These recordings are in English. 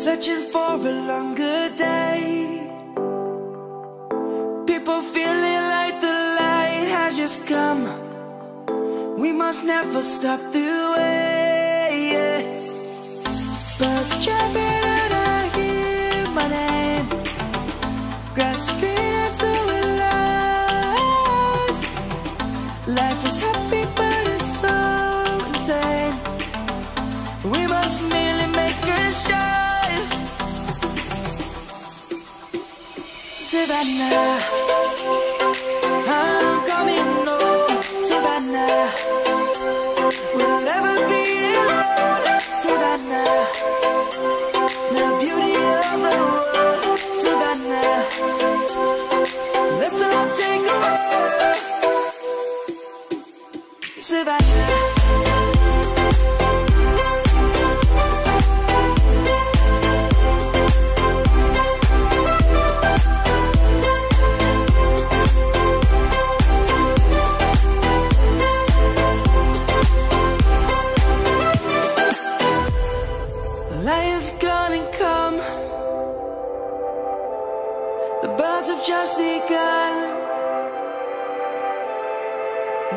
searching for a longer day. People feeling like the light has just come. We must never stop the way. Birds chirping and I hear my name, grasping into a life. Life is happy but it's so insane. We must merely make a start. Savannah, I'm coming home. Savannah, we'll never be alone. Savannah, the beauty of the world. Savannah, let's all take a walk. Savannah. Lion's gonna come. The birds have just begun.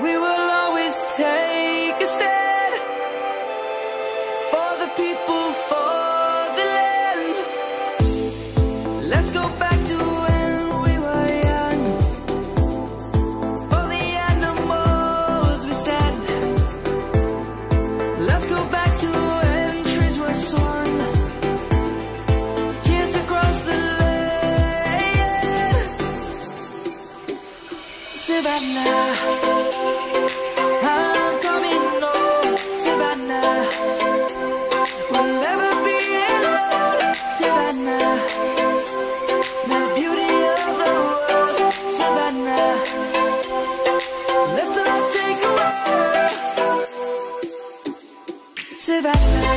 We will always take a stand for the people, for the land. Let's go back to when we were young. For the animals we stand. Let's go back to when trees were swung. Savannah, I'm coming home. Savannah, we'll never be alone. Savannah, the beauty of the world. Savannah, let's all take a walk. Savannah.